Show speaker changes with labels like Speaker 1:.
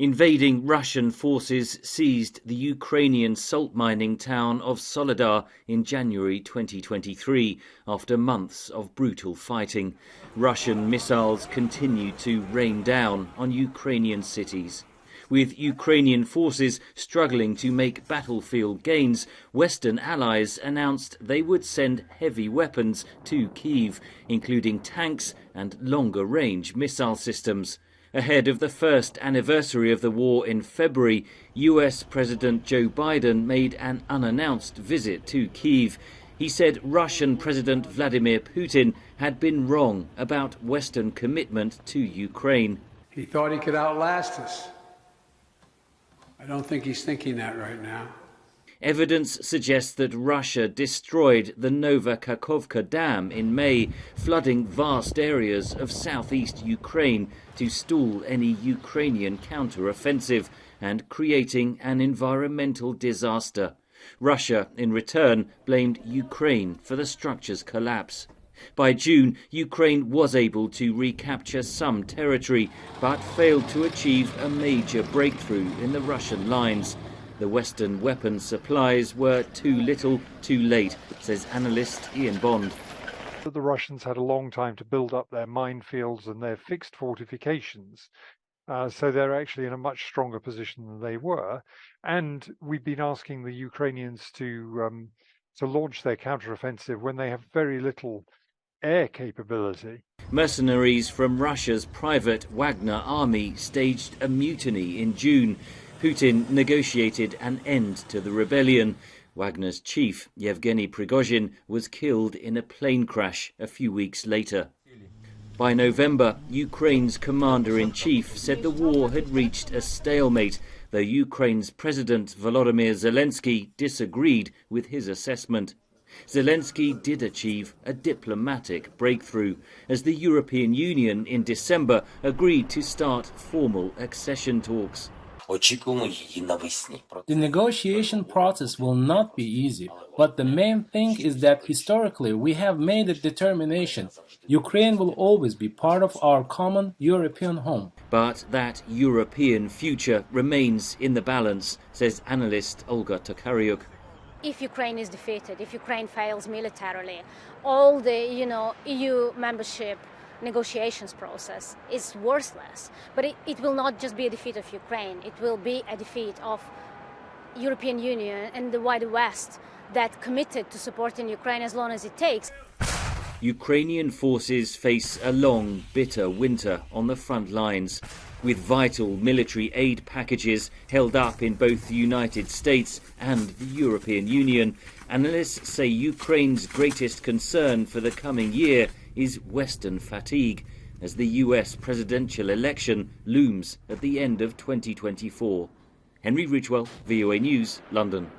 Speaker 1: Invading Russian forces seized the Ukrainian salt mining town of Soledar in January 2023 after months of brutal fighting. Russian missiles continue to rain down on Ukrainian cities. With Ukrainian forces struggling to make battlefield gains, Western allies announced they would send heavy weapons to Kyiv, including tanks and longer-range missile systems. Ahead of the first anniversary of the war in February, US President Joe Biden made an unannounced visit to Kyiv. He said Russian President Vladimir Putin had been wrong about Western commitment to Ukraine.
Speaker 2: He thought he could outlast us. I don't think he's thinking that right now.
Speaker 1: Evidence suggests that Russia destroyed the Novakakhovka Dam in May, flooding vast areas of southeast Ukraine to stall any Ukrainian counter-offensive and creating an environmental disaster. Russia, in return, blamed Ukraine for the structure's collapse. By June, Ukraine was able to recapture some territory, but failed to achieve a major breakthrough in the Russian lines. The Western weapons supplies were too little, too late, says analyst Ian Bond.
Speaker 3: The Russians had a long time to build up their minefields and their fixed fortifications, so they're actually in a much stronger position than they were. And we've been asking the Ukrainians to launch their counteroffensive when they have very little air capability.
Speaker 1: Mercenaries from Russia's private Wagner army staged a mutiny in June. Putin negotiated an end to the rebellion. Wagner's chief, Yevgeny Prigozhin, was killed in a plane crash a few weeks later. By November, Ukraine's commander-in-chief said the war had reached a stalemate, though Ukraine's President Volodymyr Zelensky disagreed with his assessment. Zelensky did achieve a diplomatic breakthrough, as the European Union in December agreed to start formal accession talks.
Speaker 4: The negotiation process will not be easy, but the main thing is that historically we have made a determination. Ukraine will always be part of our common European home.
Speaker 1: But that European future remains in the balance, says analyst Olga Tokaryuk.
Speaker 5: If Ukraine is defeated, if Ukraine fails militarily, all the EU membership negotiations process is worthless. But it will not just be a defeat of Ukraine, it will be a defeat of European Union and the wider West that committed to supporting Ukraine as long as it takes.
Speaker 1: Ukrainian forces face a long, bitter winter on the front lines, with vital military aid packages held up in both the United States and the European Union. Analysts say Ukraine's greatest concern for the coming year is Western fatigue, as the US presidential election looms at the end of 2024. Henry Ridgwell, VOA News, London.